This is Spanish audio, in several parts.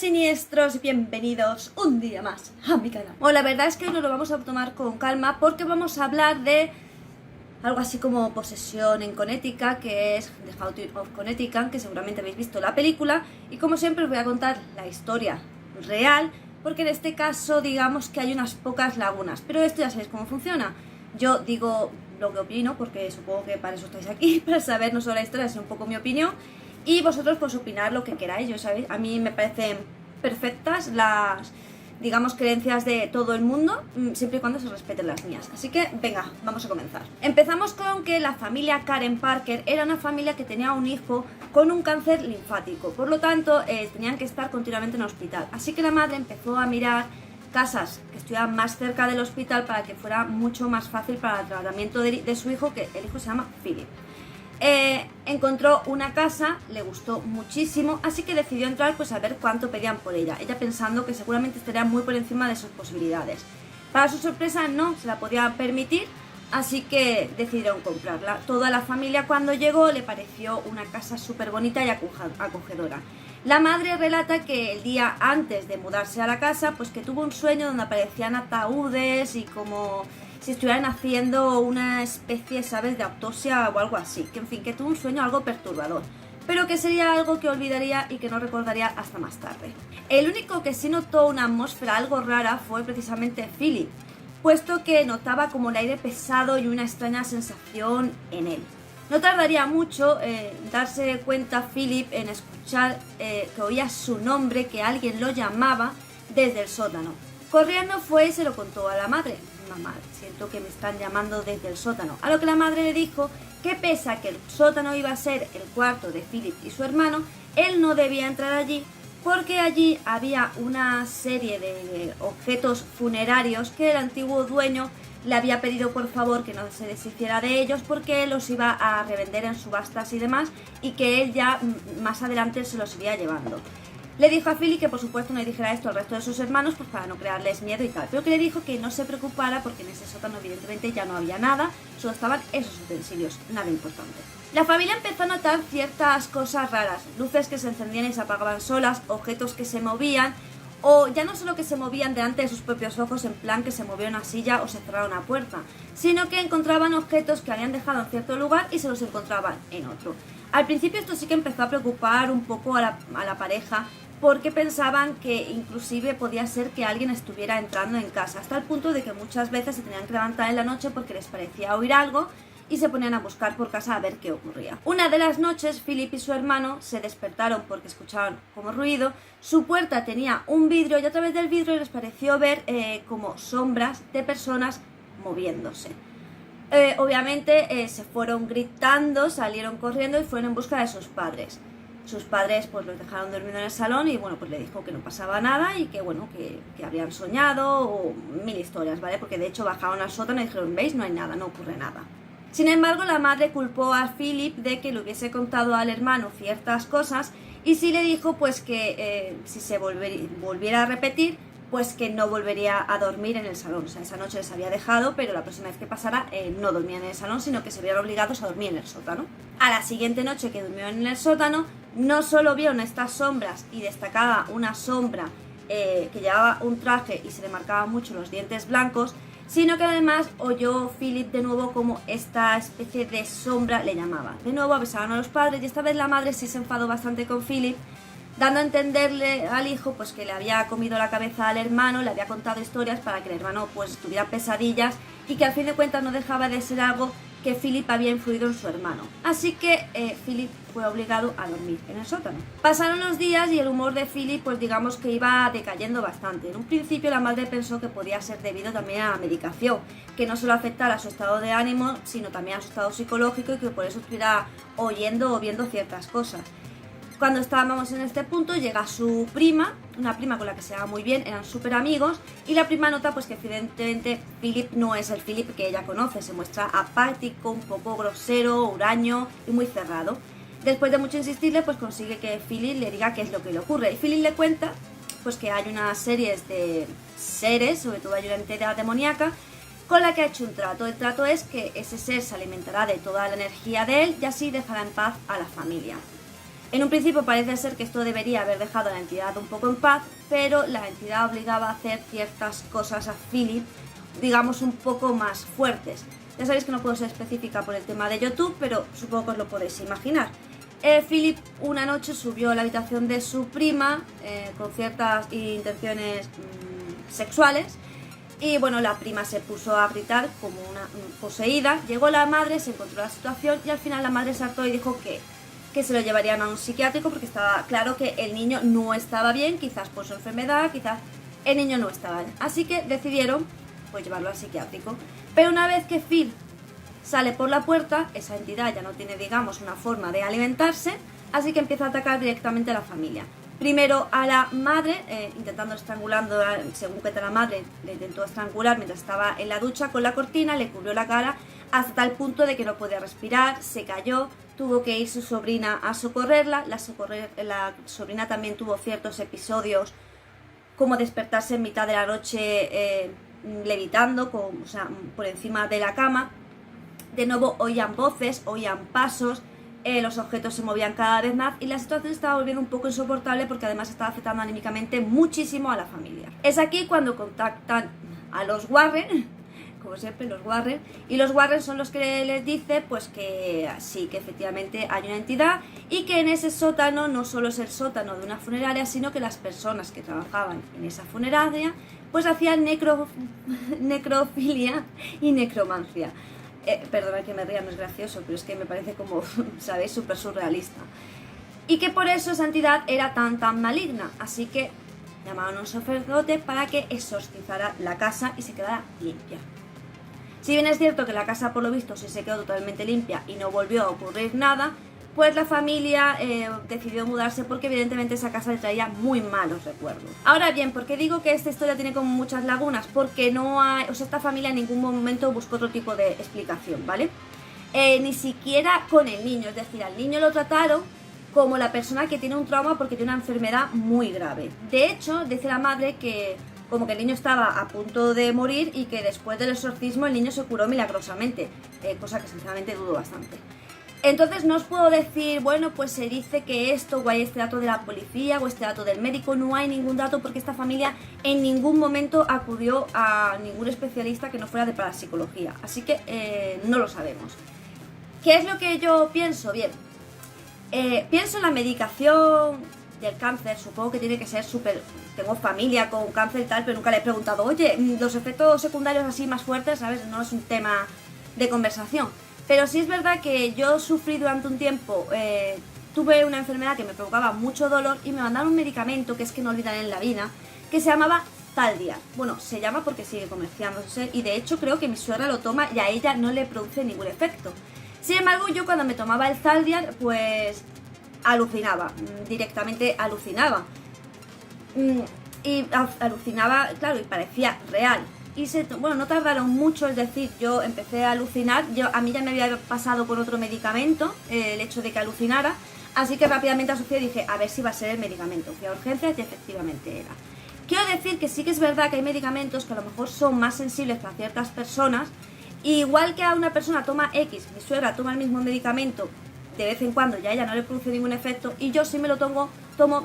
siniestros, bienvenidos un día más a mi canal. Bueno, la verdad es que hoy nos lo vamos a tomar con calma porque vamos a hablar de algo así como posesión en Connecticut, que es The Haunting of Connecticut, que seguramente habéis visto la película, y como siempre os voy a contar la historia real, porque en este caso digamos que hay unas pocas lagunas, pero esto ya sabéis cómo funciona. Yo digo lo que opino, porque supongo que para eso estáis aquí, para saber no solo la historia, sino un poco mi opinión. Y vosotros pues opinar lo que queráis, yo sabéis, a mí me parecen perfectas las, digamos, creencias de todo el mundo, siempre y cuando se respeten las mías. Así que, venga, vamos a comenzar. Empezamos con que la familia Karen Parker era una familia que tenía un hijo con un cáncer linfático, por lo tanto, tenían que estar continuamente en el hospital. Así que la madre empezó a mirar casas que estuvieran más cerca del hospital para que fuera mucho más fácil para el tratamiento de su hijo, que el hijo se llama Philip. Encontró una casa, le gustó muchísimo, así que decidió entrar pues a ver cuánto pedían por ella, pensando que seguramente estaría muy por encima de sus posibilidades. Para su sorpresa no se la podía permitir, así que decidieron comprarla. Toda la familia cuando llegó le pareció una casa súper bonita y acogedora. La madre relata que el día antes de mudarse a la casa, pues que tuvo un sueño donde aparecían ataúdes y como si estuvieran haciendo una especie, ¿sabes?, de autopsia o algo así. Que en fin, que tuvo un sueño algo perturbador, pero que sería algo que olvidaría y que no recordaría hasta más tarde. El único que sí notó una atmósfera algo rara fue precisamente Philip, puesto que notaba como el aire pesado y una extraña sensación en él. No tardaría mucho darse cuenta Philip en escuchar que oía su nombre, que alguien lo llamaba desde el sótano. Corriendo fue y se lo contó a la madre. Mamá, siento que me están llamando desde el sótano. A lo que la madre le dijo que pese a que el sótano iba a ser el cuarto de Philip y su hermano, él no debía entrar allí porque allí había una serie de objetos funerarios que el antiguo dueño le había pedido por favor que no se deshiciera de ellos porque él los iba a revender en subastas y demás, y que él ya más adelante se los iría llevando. Le dijo a Philip que por supuesto no le dijera esto al resto de sus hermanos, pues para no crearles miedo y tal, pero que le dijo que no se preocupara porque en ese sótano evidentemente ya no había nada, solo estaban esos utensilios, nada importante. La familia empezó a notar ciertas cosas raras, luces que se encendían y se apagaban solas, objetos que se movían, o ya no solo que se movían delante de sus propios ojos, en plan que se movió una silla o se cerraba una puerta, sino que encontraban objetos que habían dejado en cierto lugar y se los encontraban en otro. Al principio esto sí que empezó a preocupar un poco a la pareja, porque pensaban que inclusive podía ser que alguien estuviera entrando en casa, hasta el punto de que muchas veces se tenían que levantar en la noche porque les parecía oír algo y se ponían a buscar por casa a ver qué ocurría. Una de las noches, Philip y su hermano se despertaron porque escuchaban como ruido. Su puerta tenía un vidrio y a través del vidrio les pareció ver como sombras de personas moviéndose. Obviamente se fueron gritando, salieron corriendo y fueron en busca de sus padres. Sus padres pues los dejaron durmiendo en el salón y bueno, pues le dijo que no pasaba nada y que bueno, que habían soñado o mil historias, ¿vale? Porque de hecho bajaron al sótano y dijeron, ¿veis? No hay nada, no ocurre nada. Sin embargo, la madre culpó a Philip de que le hubiese contado al hermano ciertas cosas y sí le dijo pues que si se volviera a repetir, pues que no volvería a dormir en el salón. O sea, esa noche les había dejado, pero la próxima vez que pasara no dormían en el salón, sino que se vieron obligados a dormir en el sótano. A la siguiente noche que durmió en el sótano, no solo vieron estas sombras y destacaba una sombra que llevaba un traje y se le marcaban mucho los dientes blancos, sino que además oyó Philip de nuevo como esta especie de sombra le llamaba. De nuevo avisaron a los padres y esta vez la madre sí se enfadó bastante con Philip, dando a entenderle al hijo pues que le había comido la cabeza al hermano, le había contado historias para que el hermano pues tuviera pesadillas y que al fin de cuentas no dejaba de ser algo que Philip había influido en su hermano. Así que Philip fue obligado a dormir en el sótano. Pasaron los días y el humor de Philip pues digamos que iba decayendo bastante. En un principio la madre pensó que podía ser debido también a la medicación, que no solo afectara a su estado de ánimo, sino también a su estado psicológico y que por eso estuviera oyendo o viendo ciertas cosas. Cuando estábamos en este punto llega su prima, una prima con la que se llevaba muy bien, eran súper amigos, y la prima nota pues que evidentemente Philip no es el Philip que ella conoce, se muestra apático, un poco grosero, huraño y muy cerrado. Después de mucho insistirle pues consigue que Philip le diga qué es lo que le ocurre y Philip le cuenta pues que hay unas series de seres, sobre todo hay una entidad demoníaca con la que ha hecho un trato. El trato es que ese ser se alimentará de toda la energía de él y así dejará en paz a la familia. En un principio parece ser que esto debería haber dejado a la entidad un poco en paz, pero la entidad obligaba a hacer ciertas cosas a Philip, digamos un poco más fuertes. Ya sabéis que no puedo ser específica por el tema de YouTube, pero supongo que os lo podéis imaginar. Philip una noche subió a la habitación de su prima con ciertas intenciones sexuales. Y bueno, la prima se puso a gritar como una poseída. Llegó la madre, se encontró la situación y al final la madre se hartó y dijo que se lo llevarían a un psiquiátrico porque estaba claro que el niño no estaba bien, quizás por su enfermedad, quizás el niño no estaba bien. Así que decidieron pues llevarlo al psiquiátrico. Pero una vez que Phil sale por la puerta, esa entidad ya no tiene, digamos, una forma de alimentarse, así que empieza a atacar directamente a la familia. Primero a la madre, intentando estrangulando, según que la madre le intentó estrangular mientras estaba en la ducha con la cortina, le cubrió la cara hasta tal punto de que no podía respirar, se cayó, tuvo que ir su sobrina a socorrerla, la sobrina también tuvo ciertos episodios como despertarse en mitad de la noche levitando, o sea, por encima de la cama. De nuevo oían voces, oían pasos, los objetos se movían cada vez más y la situación estaba volviendo un poco insoportable porque además estaba afectando anímicamente muchísimo a la familia. Es aquí cuando contactan a los Warren, como siempre los Warren, y los Warren son los que les dice pues que sí, que efectivamente hay una entidad y que en ese sótano no solo es el sótano de una funeraria, sino que las personas que trabajaban en esa funeraria pues hacían necrofilia y necromancia. Perdona que me ría, no es gracioso, pero es que me parece como, ¿sabéis?, súper surrealista. Y que por eso esa entidad era tan maligna, así que llamaron a un sacerdote para que exorcizara la casa y se quedara limpia. Si bien es cierto que la casa por lo visto sí se quedó totalmente limpia y no volvió a ocurrir nada, pues la familia decidió mudarse porque evidentemente esa casa le traía muy malos recuerdos. Ahora bien, ¿por qué digo que esta historia tiene como muchas lagunas? Porque no hay, o sea, esta familia en ningún momento buscó otro tipo de explicación, ¿vale? Ni siquiera con el niño, es decir, al niño lo trataron como la persona que tiene un trauma porque tiene una enfermedad muy grave. De hecho, dice la madre que como que el niño estaba a punto de morir y que después del exorcismo el niño se curó milagrosamente, cosa que sinceramente dudo bastante. Entonces no os puedo decir, bueno, pues se dice que esto, o hay este dato de la policía, o este dato del médico, no hay ningún dato porque esta familia en ningún momento acudió a ningún especialista que no fuera de parapsicología, así que no lo sabemos. ¿Qué es lo que yo pienso? Bien, pienso en la medicación del cáncer, supongo que tiene que ser súper... Tengo familia con cáncer y tal, pero nunca le he preguntado, oye, los efectos secundarios así más fuertes, ¿sabes? No es un tema de conversación. Pero sí es verdad que yo sufrí durante un tiempo, tuve una enfermedad que me provocaba mucho dolor y me mandaron un medicamento que es que no olvidaré en la vida, que se llamaba Zaldiar. Bueno, se llama porque sigue comerciándose y de hecho creo que mi suegra lo toma y a ella no le produce ningún efecto. Sin embargo, yo cuando me tomaba el Zaldiar, pues alucinaba, directamente alucinaba. Y alucinaba, claro, y parecía real. Y bueno, no tardaron mucho, es decir, yo empecé a alucinar, a mí ya me había pasado con otro medicamento, el hecho de que alucinara, así que rápidamente asocié y dije, a ver si va a ser el medicamento. Fui a urgencias y efectivamente era. Quiero decir que sí que es verdad que hay medicamentos que a lo mejor son más sensibles para ciertas personas, igual que a una persona toma X, mi suegra toma el mismo medicamento de vez en cuando y a ella no le produce ningún efecto, y yo sí me lo tomo,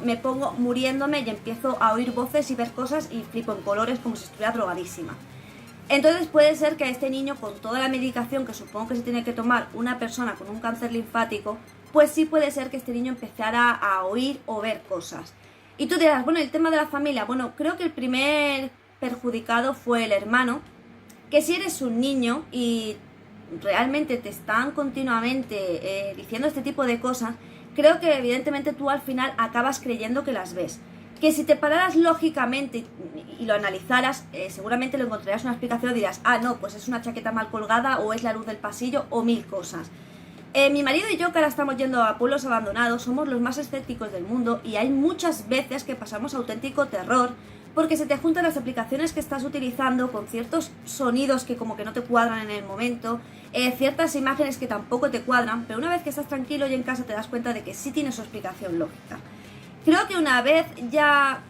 me pongo muriéndome y empiezo a oír voces y ver cosas y flipo en colores como si estuviera drogadísima. Entonces puede ser que a este niño, con toda la medicación que supongo que se tiene que tomar una persona con un cáncer linfático, pues sí puede ser que este niño empezara a oír o ver cosas. Y tú dirás, bueno, el tema de la familia, bueno, creo que el primer perjudicado fue el hermano, que si eres un niño y realmente te están continuamente diciendo este tipo de cosas, creo que evidentemente tú al final acabas creyendo que las ves. Que si te pararas lógicamente y lo analizaras, seguramente lo encontrarías una explicación y dirás, ah, no, pues es una chaqueta mal colgada o es la luz del pasillo o mil cosas. Mi marido y yo, que ahora estamos yendo a pueblos abandonados, somos los más escépticos del mundo y hay muchas veces que pasamos auténtico terror porque se te juntan las aplicaciones que estás utilizando con ciertos sonidos que como que no te cuadran en el momento, ciertas imágenes que tampoco te cuadran, pero una vez que estás tranquilo y en casa te das cuenta de que sí tiene su explicación lógica. Creo que una vez ya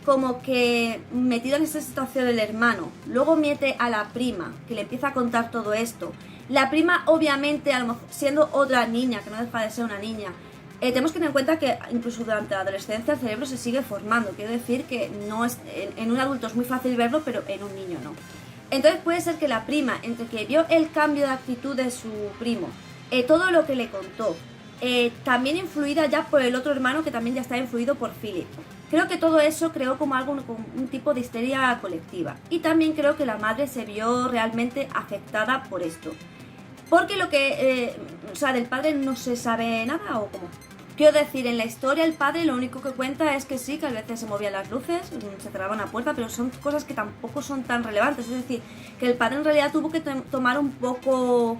como que metido en esta situación el hermano, luego mete a la prima que le empieza a contar todo esto. La prima obviamente, a lo mejor siendo otra niña, que no deja de ser una niña, tenemos que tener en cuenta que incluso durante la adolescencia el cerebro se sigue formando. Quiero decir que no es, en un adulto es muy fácil verlo, pero en un niño no. Entonces puede ser que la prima, entre que vio el cambio de actitud de su primo, todo lo que le contó, también influida ya por el otro hermano que también ya está influido por Philip. Creo que todo eso creó como algo, como un tipo de histeria colectiva. Y también creo que la madre se vio realmente afectada por esto. Porque lo que, o sea, del padre no se sabe nada o cómo. Quiero decir, en la historia el padre lo único que cuenta es que sí, que a veces se movían las luces, se cerraba una puerta, pero son cosas que tampoco son tan relevantes. Es decir, que el padre en realidad tuvo que tomar un poco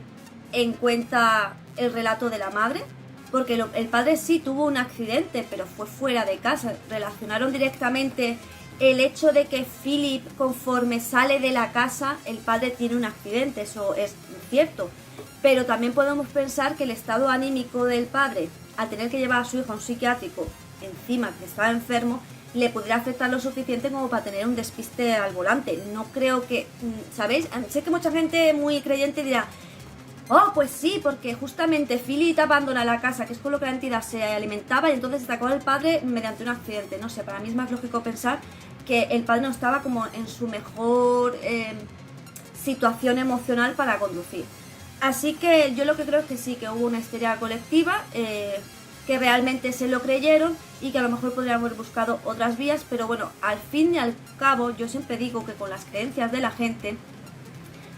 en cuenta el relato de la madre, porque el padre sí tuvo un accidente, pero fue fuera de casa. Relacionaron directamente el hecho de que Philip, conforme sale de la casa, el padre tiene un accidente, eso es cierto. Pero también podemos pensar que el estado anímico del padre, al tener que llevar a su hijo a un psiquiátrico, encima que estaba enfermo, le pudiera afectar lo suficiente como para tener un despiste al volante. No creo que, ¿sabéis? Sé que mucha gente muy creyente dirá, oh, pues sí, porque justamente Philip abandona la casa, que es con lo que la entidad se alimentaba, y entonces atacó al padre mediante un accidente. No sé, para mí es más lógico pensar que el padre no estaba como en su mejor situación emocional para conducir. Así que yo lo que creo es que sí, que hubo una histeria colectiva, que realmente se lo creyeron y que a lo mejor podrían haber buscado otras vías, pero bueno, al fin y al cabo yo siempre digo que con las creencias de la gente,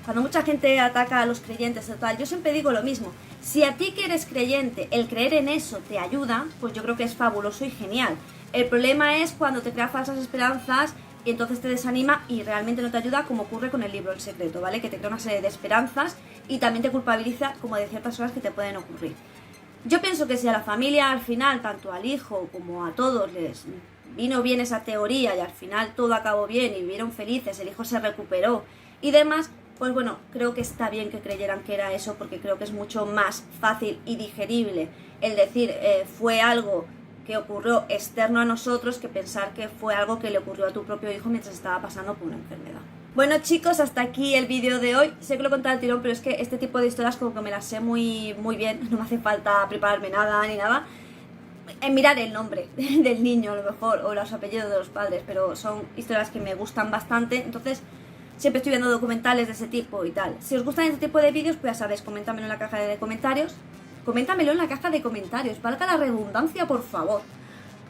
cuando mucha gente ataca a los creyentes y tal, yo siempre digo lo mismo. Si a ti que eres creyente, el creer en eso te ayuda, pues yo creo que es fabuloso y genial. El problema es cuando te crea falsas esperanzas y entonces te desanima y realmente no te ayuda, como ocurre con el libro El Secreto, ¿vale? Que te crea una serie de esperanzas y también te culpabiliza como de ciertas cosas que te pueden ocurrir. Yo pienso que si a la familia al final, tanto al hijo como a todos, les vino bien esa teoría y al final todo acabó bien y vivieron felices, el hijo se recuperó y demás, pues bueno, creo que está bien que creyeran que era eso, porque creo que es mucho más fácil y digerible el decir fue algo que ocurrió externo a nosotros que pensar que fue algo que le ocurrió a tu propio hijo mientras estaba pasando por una enfermedad. Bueno chicos, hasta aquí el vídeo de hoy. Sé que lo he contado al tirón, pero es que este tipo de historias como que me las sé muy bien. No me hace falta prepararme nada ni nada. Mirar el nombre del niño a lo mejor, o los apellidos de los padres, pero son historias que me gustan bastante. Entonces siempre estoy viendo documentales de ese tipo y tal. Si os gustan este tipo de vídeos, pues ya sabéis, coméntamelo en la caja de comentarios. Coméntamelo en la caja de comentarios, valga la redundancia, por favor.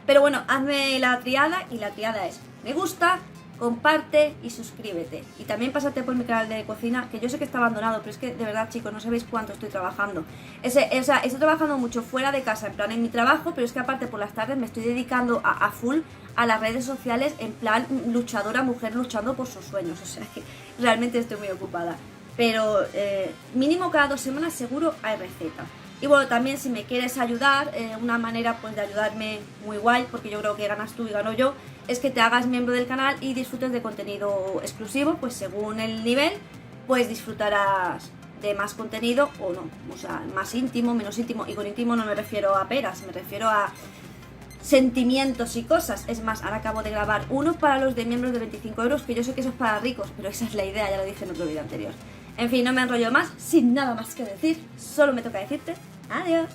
Pero bueno, hazme la triada, y la triada es: me gusta, comparte y suscríbete. Y también pásate por mi canal de cocina, que yo sé que está abandonado, pero es que de verdad chicos, no sabéis cuánto estoy trabajando. O sea, estoy trabajando mucho fuera de casa, en plan en mi trabajo, pero es que aparte por las tardes me estoy dedicando a full a las redes sociales, en plan luchadora, mujer luchando por sus sueños. O sea que realmente estoy muy ocupada. Pero mínimo cada 2 semanas seguro hay receta. Y bueno, también si me quieres ayudar, una manera pues de ayudarme muy guay, porque yo creo que ganas tú y gano yo, es que te hagas miembro del canal y disfrutes de contenido exclusivo, pues según el nivel, pues disfrutarás de más contenido o no, o sea, más íntimo, menos íntimo, y con íntimo no me refiero a peras, me refiero a sentimientos y cosas. Es más, ahora acabo de grabar uno para los de miembros de 25 euros, que yo sé que eso es para ricos, pero esa es la idea, ya lo dije en otro vídeo anterior. En fin, no me enrollo más, sin nada más que decir, solo me toca decirte adiós.